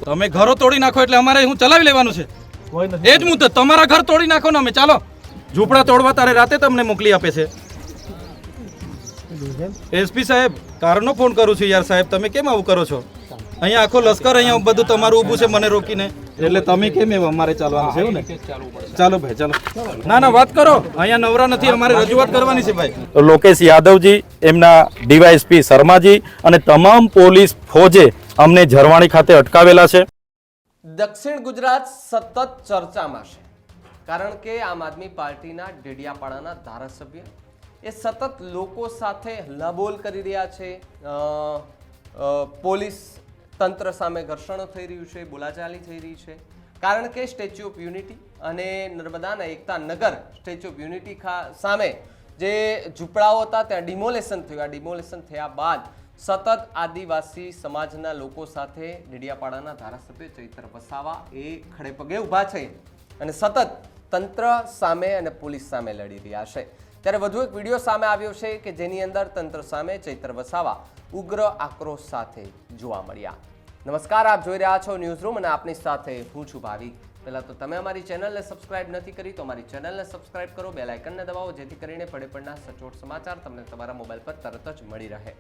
તમે ઘરો તોડી નાખો એટલે અમારે હું ચલાવી લેવાનું છે એ જ મુદ્દત તમારા ઘર તોડી નાખો ને અમે ચાલો ઝૂંપડા તોડવા તારે રાતે તમને મોકલી આપે છે એસપી સાહેબ કારનો ફોન કરું છું યાર સાહેબ તમે કેમ આવું કરો છો અહીંયા આખો લશ્કર અહીંયા બધું તમારું ઊભું છે મને રોકીને એટલે તમે કેમ એવું અમારે ચાલવાનું છે એવું ને ચાલો ભાઈ ચાલો ના વાત કરો અહીંયા નવરા નથી અમારે રજૂઆત કરવાની છે ભાઈ લોકેશ યાદવજી એમના ડીવાયએસપી શર્માજી અને તમામ પોલીસ ફોજે અમને ઝરવાણી ખાતે અટકાવેલા છે। દક્ષિણ ગુજરાત સતત ચર્ચામાં છે કારણ કે આમ આદમી પાર્ટીના ડેડિયાપાડાના ધારાસભ્ય એ સતત લોકો સાથે હલ્લાબોલ કરી રહ્યા છે। પોલીસ તંત્ર સામે ઘર્ષણો થઈ રહ્યું છે, બોલાચાલી થઈ રહી છે કારણ કે સ્ટેચ્યુ ઓફ યુનિટી અને નર્મદાના એકતા નગર સ્ટેચ્યુ ઓફ યુનિટી સામે જે ઝૂંપડાઓ હતા ત્યાં ડિમોલેશન થયું। આ ડિમોલેશન થયા બાદ સતત આદિવાસી સમાજના લોકો સાથે ડેડિયાપાડાના ધારાસભ્ય ચૈતર વસાવા એ ખડે પગે ઊભા છે અને સતત તંત્ર સામે અને પોલીસ સામે લડી રહ્યા છે। ત્યારે વધુ એક વિડીયો સામે આવ્યો છે કે જેની અંદર તંત્ર સામે ચૈતર વસાવા ઉગ્ર આક્રોશ સાથે જોવા મળ્યા। નમસ્કાર, આપ જોઈ રહ્યા છો ન્યૂઝ રૂમ અને આપની સાથે હું છું ભાવિક। પહેલા તો તમે અમારી ચેનલને સબસ્ક્રાઇબ નથી કરી તો અમારી ચેનલને સબસ્ક્રાઇબ કરો, બેલ આઇકનને દબાવો જેથી કરીને પડે પડના સચોટ સમાચાર તમને તમારા મોબાઈલ પર તરત જ મળી રહે।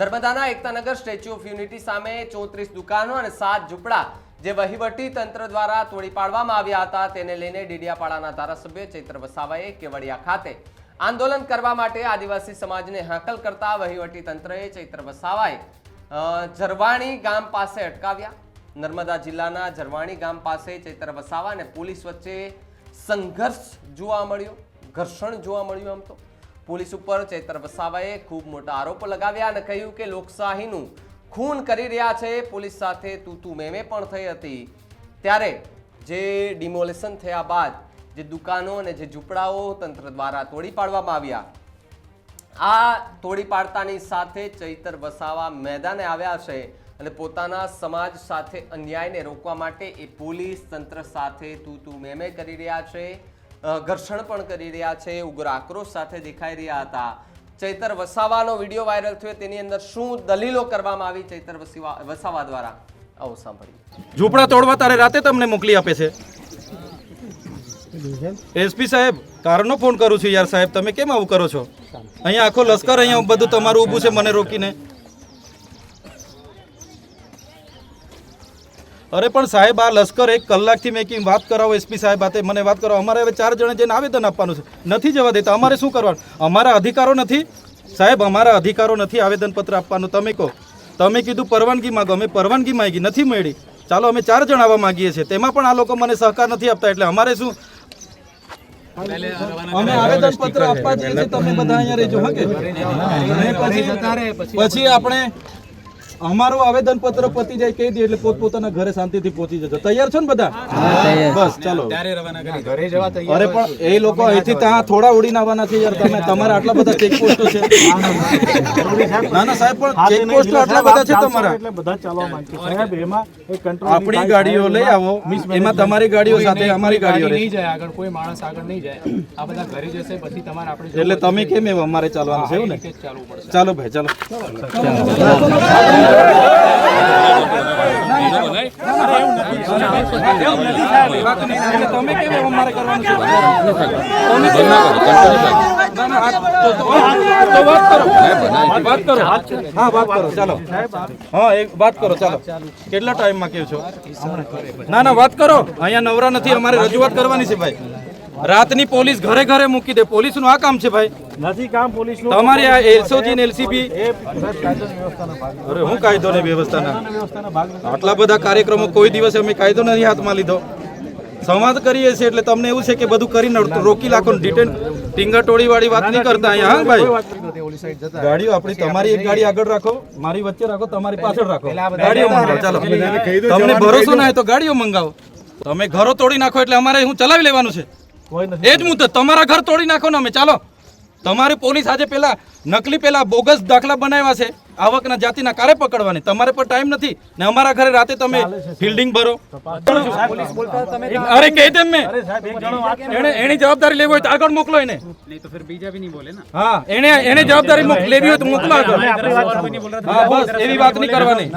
નર્મદાના એકતાનગર સ્ટેચ્યુ ઓફ યુનિટી સામે 34 દુકાનો અને 7 ઝૂંપડા જે વહીવટી તંત્ર દ્વારા તોડી પાડવામાં આવ્યા હતા તેને લઈને ડેડિયાપાડાના ધારાસભ્ય ચૈતર વસાવાએ કેવડિયા ખાતે આંદોલન કરવા માટે આદિવાસી સમાજને હાકલ કરતા વહીવટી તંત્રએ ચૈતર વસાવાએ ઝરવાણી ગામ પાસે અટકાવ્યા। નર્મદા જિલ્લાના ઝરવાણી ગામ પાસે ચૈતર વસાવા અને પોલીસ વચ્ચે સંઘર્ષ જોવા મળ્યો, ઘર્ષણ જોવા મળ્યું। આમ તો પોલીસ ઉપર ચૈતર વસાવાએ ખૂબ મોટા આરોપો લગાવ્યા અને કહ્યું કે લોકશાહીનું ખૂન કરી રહ્યા છે। પોલીસ સાથે તું મેમે પણ થઈ હતી। ત્યારે જે ડિમોલેશન થયા બાદ જે દુકાનો અને જે ઝૂંપડાઓ તંત્ર દ્વારા તોડી પાડવામાં આવ્યા, આ તોડી પાડતાની સાથે ચૈતર વસાવા મેદાને આવ્યા છે અને પોતાના સમાજ સાથે અન્યાયને રોકવા માટે એ પોલીસ તંત્ર સાથે તું મેમે કરી રહ્યા છે, ઘર્ષણ પણ કરી રહ્યા છે, ઉગ્ર આક્રોશ સાથે દેખાઈ રહ્યા હતા। ચૈતર વસાવાનો વિડીયો વાયરલ થયો તેની અંદર શું દલીલો કરવામાં આવી ચૈતર વસાવા દ્વારા આવો સાંભળીએ। ઝૂંપડા તોડવા તારે રાતે તમને મોકલી આપે છે એસપી સાહેબ કારનો ફોન કરું છું યાર સાહેબ તમે કેમ આવું કરો છો અહીંયા આખો લશ્કર અહીંયા બધું તમારું ઊભું છે મને રોકીને અરે પણ સાહેબ આ લશ્કર 1 કલાકથી મેં કેમ વાત કરાવો એસપી સાહેબ હાથે મને વાત કરો અમારે હવે 4 જણા જઈને આવેદન આપવાનું છે નથી જવા દેતા અમારે શું કરવાનું અમારા અધિકારો નથી સાહેબ અમારા અધિકારો નથી આવેદનપત્ર આપવાનું તમે કહો તમે કીધું પરવાનગી માંગો અમે પરવાનગી માંગી નથી મળી ચાલો અમે 4 જણ આવવા માંગીએ છીએ તેમાં પણ આ લોકો મને સહકાર નથી આપતા એટલે અમારે શું અમે આવેદનપત્ર આપવા જઈએ છીએ તમે બધા અહીંયા રહેજો હા કે પછી આપણે અમારું આવેદનપત્ર પતી જાય કહી દે એટલે પોતપોતાના ઘરે શાંતિથી પહોંચી જજો તૈયાર છો ને બધા બસ ચાલો અરે પણ એ લોકો અહીંથી ત્યાં થોડા ઉડીને આવવાના છે યાર તમે તમારા આટલા બધા ચેકપોસ્ટો છે ના સાહેબ પણ ચેકપોસ્ટો આટલા બધા છે તમારા આપણી ગાડીઓ લઈ આવો એમાં તમારી ગાડીઓ સાથે અમારી ગાડીઓ નહીં જાય આગળ કોઈ માણસ આગળ નહીં જાય આ બધા ઘરે જશે પછી તમારે આપણે એટલે તમે કેમ એવું અમારે ચાલવાનું છે એવું ને ચાલો ભાઈ ચાલો તમે કેમ અમારે કરવાનું છે વાત કરો હા વાત કરો ચાલો હા એક વાત કરો ચાલો કેટલા ટાઈમમાં કેવું છો ના વાત કરો અહીંયા નવરા નથી અમારે રજૂઆત કરવાની છે ભાઈ રાતની પોલીસ ઘરે ઘરે મૂકી દે પોલીસનું આ કામ છે ભાઈ નથી કામ પોલીસનું તમારી આ એલસીજી ને એલસીબી અરે હું કાયદો ને વ્યવસ્થાના આટલા બધા કાર્યક્રમો કોઈ દિવસે અમે કાયદો નથી હાથમાં લીધો સંવાદ કરીએ છીએ એટલે તમને એવું છે કે બધું કરીને રોકી લાખો ડિટેન ટીંગાટોળી વાળી વાત નહીં કરતા અહીંયા હા ભાઈ ગાડીઓ આપણી તમારી એક ગાડી આગળ રાખો મારી વચ્ચે રાખો તમારી પાછળ રાખો ગાડીઓ મંગાવો ચાલો તમને ભરોસો ના હોય તો ગાડીઓ મંગાવો તમે ઘરો તોડી નાખો એટલે અમારે હું ચલાવી લેવાનું છે એ જ મુદ્દત તમારા ઘર તોડી નાખો ને અમે ચાલો તમારી પોલીસ આજે પેલા નકલી પેલા બોગસ દાખલા બનાવ્યા છે આવકના જાતિના કારે પકડવાની, તમારે પર ટાઈમ નથી ને અમારા ઘરે રાતે તમે ફિલ્ડિંગ ભરો. અરે કહી દેમ મેં એની જવાબદારી લેવી હોય તો આગળ મોકલો એને. હા એને જવાબદારી લેવી હોય તો મોકલો આગળ. હા બસ એવી વાત નહીં કરવાની.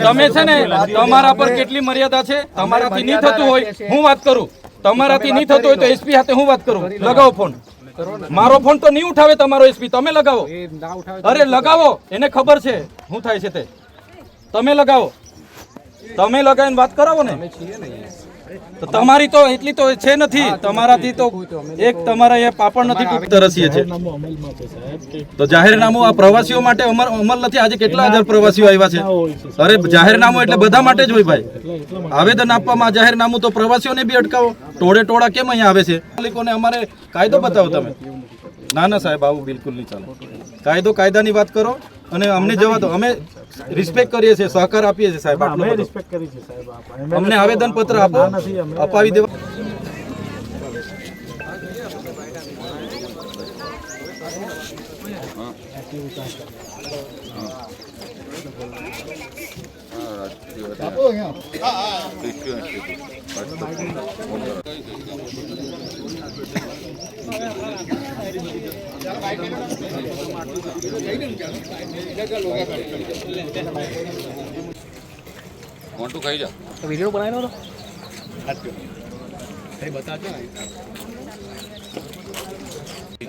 તમે છે ને તમારા પર કેટલી મર્યાદા છે, તમારાથી નહીં થતું હોય હું વાત કરું, તમારાથી નહીં થતું હોય તો એસપી સાથે હું વાત કરું. લગાવો ફોન. મારો ફોન તો નહીં ઉઠાવે તમારો એસપી, તમે લગાવો. અરે લગાવો, એને ખબર છે શું થાય છે તે. તમે લગાવો, તમે લગાવીને વાત કરાવો ને. તો તમારી તો એટલી તો છે નથી, તમારાથી તો એક તમારા એ પાપડ નથી તરસીએ છે. તો જાહેરનામું આ પ્રવાસીઓ માટે અમલ નથી. આજે કેટલા હજાર પ્રવાસીઓ આવ્યા છે. અરે જાહેરનામું એટલે બધા માટે જ હોય ભાઈ. આવેદન આપવામાં જાહેરનામું તો પ્રવાસીઓને બી અટકાવો. ટોળે ટોળા કેમ અહીંયા આવે છે? માલિકોને અમારે કાયદો બતાવો તમે. ના ના સાહેબ આવું બિલકુલ નહીં ચાલે. કાયદો કાયદાની વાત કરો અને અમને જવા દો. અમે રિસ્પેક્ટ કરીએ છીએ, સહકાર આપીએ છીએ સાહેબ. આટલો બધો અમને આવેદન પત્ર આપો, અપાવી દેવા. મોટું ખાઈ જા वीडियो बनाए ना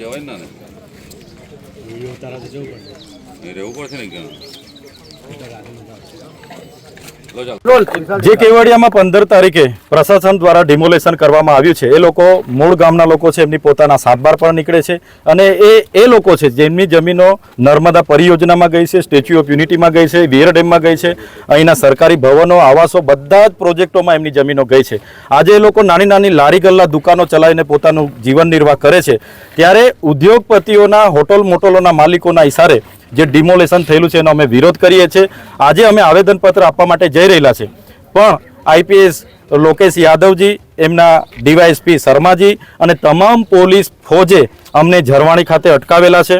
જવાય ના ને એ રહેવું પડશે ને ક્યાં. જે કેવડિયામાં 15 તારીખે પ્રશાસન દ્વારા ડિમોલેશન કરવામાં આવ્યું છે, એ લોકો મૂળ ગામના લોકો છે, એમની પોતાના સાતબાર પણ નીકળે છે અને એ લોકો છે જેમની જમીનો નર્મદા પરિયોજનામાં ગઈ છે, સ્ટેચ્યુ ઓફ યુનિટીમાં ગઈ છે, વિયર ડેમમાં ગઈ છે, અહીંના સરકારી ભવનો, આવાસો, બધા જ પ્રોજેક્ટોમાં એમની જમીનો ગઈ છે. આજે એ લોકો નાની નાની લારી ગલ્લા દુકાનો ચલાવીને પોતાનું જીવન નિર્વાહ કરે છે. ત્યારે ઉદ્યોગપતિઓના, હોટલ મોટલોના માલિકોના ઇશારે જે ડિમોલેશન થયેલું છે એનો અમે વિરોધ કરીએ છીએ. આજે અમે આવેદનપત્ર આપવા માટે જઈ રહેલા છે, પણ આઈપીએસ લોકેશ યાદવજી, એમના ડીવાયએસપી શર્માજી અને તમામ પોલીસ ફોજે અમને ઝરવાણી ખાતે અટકાવેલા છે.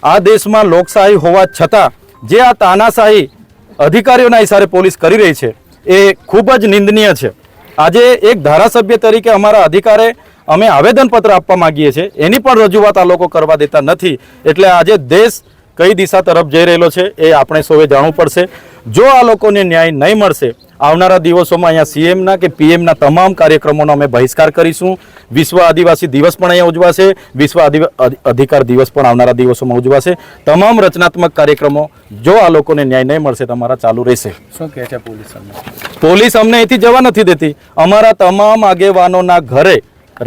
આ દેશમાં લોકશાહી હોવા છતાં જે આ તાનાશાહી અધિકારીઓના ઇશારે પોલીસ કરી રહી છે એ ખૂબ જ નિંદનીય છે. આજે એક ધારાસભ્ય તરીકે અમારા અધિકારે અમે આવેદનપત્ર આપવા માંગીએ છીએ, એની પણ રજૂઆત આ લોકો કરવા દેતા નથી. એટલે આજે દેશ કઈ દિશા તરફ જઈ રહેલો છે એ આપણે સૌએ જાણવું પડશે. જો આ લોકોને ન્યાય નહીં મળશે, આવનારા દિવસોમાં અહીંયા સીએમના કે પીએમના તમામ કાર્યક્રમોનો અમે બહિષ્કાર કરીશું. વિશ્વ આદિવાસી દિવસ પણ અહીંયા ઉજવાશે, વિશ્વ અધિકાર દિવસ પણ આવનારા દિવસોમાં ઉજવાશે. તમામ રચનાત્મક કાર્યક્રમો જો આ લોકોને ન્યાય નહીં મળશે તમારા ચાલુ રહેશે. શું કહે છે પોલીસ? પોલીસ અમને અહીંથી જવા નથી દેતી. અમારા તમામ આગેવાનોના ઘરે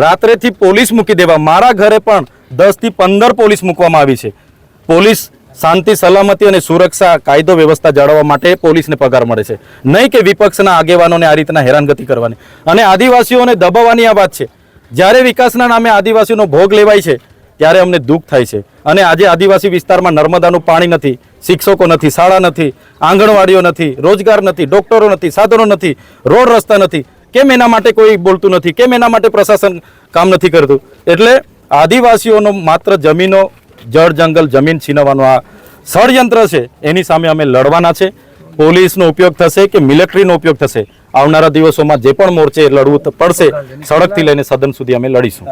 રાત્રેથી પોલીસ મૂકી દેવા. મારા ઘરે પણ 10 થી 15 પોલીસ મૂકવામાં આવી છે. પોલીસ શાંતિ, સલામતી અને સુરક્ષા, કાયદો વ્યવસ્થા જાળવવા માટે પોલીસને પગાર મળે છે, નહીં કે વિપક્ષના આગેવાનોને આ રીતના હેરાનગતિ કરવાની અને આદિવાસીઓને દબાવવાની આ વાત છે. જ્યારે વિકાસના નામે આદિવાસીઓનો ભોગ લેવાય છે ત્યારે અમને દુઃખ થાય છે. અને આજે આદિવાસી વિસ્તારમાં નર્મદાનું પાણી નથી, શિક્ષકો નથી, શાળા નથી, આંગણવાડીઓ નથી, રોજગાર નથી, ડોક્ટરો નથી, સાધનો નથી, રોડ રસ્તા નથી. કેમ એના માટે કોઈ બોલતું નથી? કેમ એના માટે પ્રશાસન કામ નથી કરતું? એટલે આદિવાસીઓનો માત્ર જમીનો, જળ જંગલ, જમીન છીનવવાનું આ ષડયંત્ર છે, એની સામે અમે લડવાના છે. પોલીસનો ઉપયોગ થશે કે મિલિટરીનો ઉપયોગ થશે, આવનારા દિવસોમાં જે પણ મોરચે લડવું પડશે, સડકથી લઈને સદન સુધી અમે લડીશું.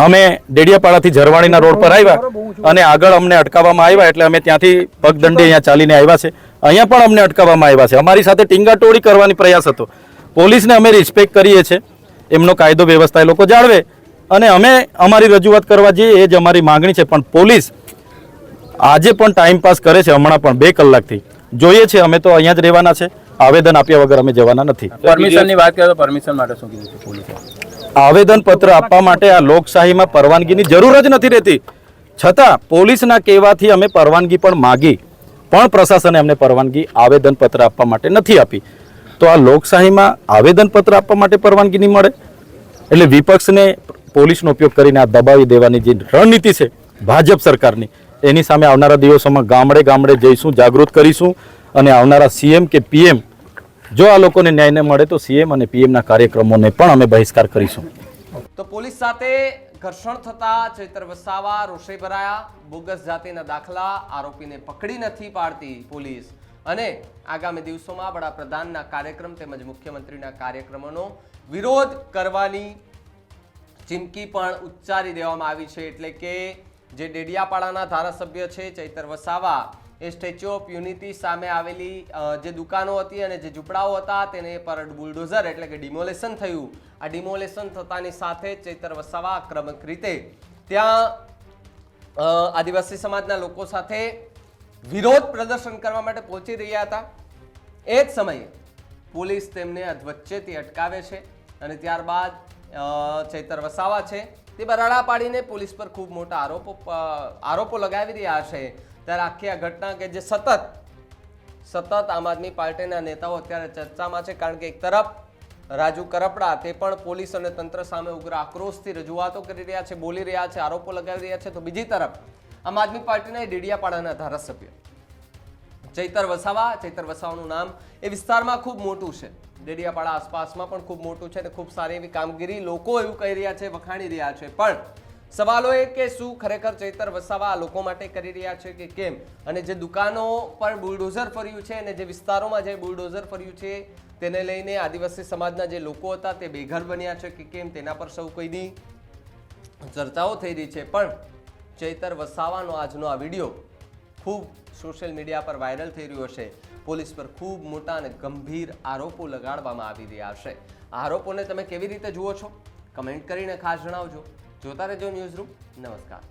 અમે ડેડિયાપાડાથી ઝરવાણીના રોડ પર આવ્યા અને આગળ અમને અટકાવવામાં આવ્યા, એટલે અમે ત્યાંથી પગદંડી અહીંયા ચાલીને આવ્યા છે. અહીંયા પણ અમને અટકાવવામાં આવ્યા છે. અમારી સાથે ટીંગાટોળી કરવાની પ્રયાસ હતો. પોલીસને અમે રિસ્પેક્ટ કરીએ છીએ, એમનો કાયદો વ્યવસ્થા એ લોકો જાળવે અને અમે અમારી રજૂઆત કરવા જઈએ, એ જ અમારી માંગણી છે. પણ પોલીસ આજે પણ ટાઈમ પાસ કરે છે. હમણાં પણ 2 કલાકથી જોઈએ છે. અમે તો અહીંયા જ રહેવાના છે. આવેદન આપ્યા વગર અમે જવાના નથી. પરમિશનની વાત કરીએ તો પરમિશન માટે શું કીધું છે પોલીસે? આવેદન પત્ર આપવા માટે આ લોકશાહીમાં પરવાનગીની જરૂર જ નથી રહેતી. છતાં પોલીસના કહેવાથી અમે પરવાનગી પણ માગી, પણ પ્રશાસને અમને પરવાનગી આવેદન પત્ર આપવા માટે નથી આપી. તો આ લોકશાહીમાં આવેદન પત્ર આપવા માટે પરવાનગી નહીં મળે એટલે વિપક્ષને પોલીસનો ઉપયોગ કરીને આ દબાવી દેવાની જે રણનીતિ છે ભાજપ સરકારની, એની સામે આવનારા દિવસોમાં ગામડે ગામડે જઈશું, જાગૃત કરીશું અને આવનારા સીએમ કે પીએમ જો આ લોકોને ન્યાય ન મળે તો સીએમ અને પીએમના કાર્યક્રમોને પણ અમે બહિષ્કાર કરીશું. તો પોલીસ સાથે ઘર્ષણ થતા ચૈતર વસાવા રોષે ભરાયા. બોગસ જાતિના દાખલા, આરોપીને પકડી નથી પાડતી પોલીસ. અને આગામી દિવસોમાં વડાપ્રધાનના કાર્યક્રમ તેમજ મુખ્યમંત્રીના કાર્યક્રમોનો વિરોધ કરવાની ચીમકી પણ ઉચ્ચારી દેવામાં આવી છે. એટલે કે જે ડેડિયાપાડાના ધારાસભ્ય છે ચૈતર વસાવા, એ સ્ટેચ્યુ ઓફ યુનિટી સામે આવેલી જે દુકાનો હતી અને જે ઝૂંપડાઓ હતા તેને પર બુલડોઝર એટલે કે ડિમોલેશન થયું. આ ડિમોલેશન થતાની સાથે જ ચૈતર વસાવા આક્રમક રીતે ત્યાં આદિવાસી સમાજના લોકો સાથે વિરોધ પ્રદર્શન કરવા માટે પહોંચી રહ્યા હતા. એ જ સમયે પોલીસ તેમને વચ્ચેથી અટકાવે છે અને ત્યારબાદ ચૈતર વસાવા છે તે બરાડા પાડીને પોલીસ પર ખૂબ મોટા આરોપો લગાવી રહ્યા છે. ત્યારે આખી આ ઘટના કે જે સતત આમ આદમી પાર્ટીના નેતાઓ અત્યારે ચર્ચામાં છે, કારણ કે એક તરફ રાજુ કરપડા તે પણ પોલીસ અને તંત્ર સામે ઉગ્ર આક્રોશથી રજૂઆતો કરી રહ્યા છે, બોલી રહ્યા છે, આરોપો લગાવી રહ્યા છે. તો બીજી તરફ આમ આદમી પાર્ટીના ડેડિયાપાડાના ધારાસભ્ય ચૈતર વસાવાનું નામ એ વિસ્તારમાં ખૂબ મોટું છે, ડેડિયાપાડા આસપાસમાં પણ ખૂબ મોટું છે અને ખૂબ સારી એવી કામગીરી લોકો એવું કહી રહ્યા છે, વખાણી રહ્યા છે. પણ સવાલો એ કે શું ખરેખર ચૈતર વસાવા આ લોકો માટે કરી રહ્યા છે કે કેમ? અને જે દુકાનો પર બુલડોઝર ફર્યું છે અને જે વિસ્તારોમાં જે બુલડોઝર ફર્યું છે તેને લઈને આદિવાસી સમાજના જે લોકો હતા તે બેઘર બન્યા છે કે કેમ, તેના પર સૌ કોઈની ચર્ચાઓ થઈ રહી છે. પણ ચૈતર વસાવાનો આજનો આ વિડીયો ખૂબ સોશિયલ મીડિયા પર વાયરલ થઈ રહ્યો છે. પોલીસ પર ખૂબ મોટા અને ગંભીર આરોપો લગાડવામાં આવી રહ્યા છે. આ આરોપોને તમે કેવી રીતે જુઓ છો? કમેન્ટ કરીને ખાસ જણાવજો. જોતા રહેજો ન્યૂઝરૂમ. નમસ્કાર.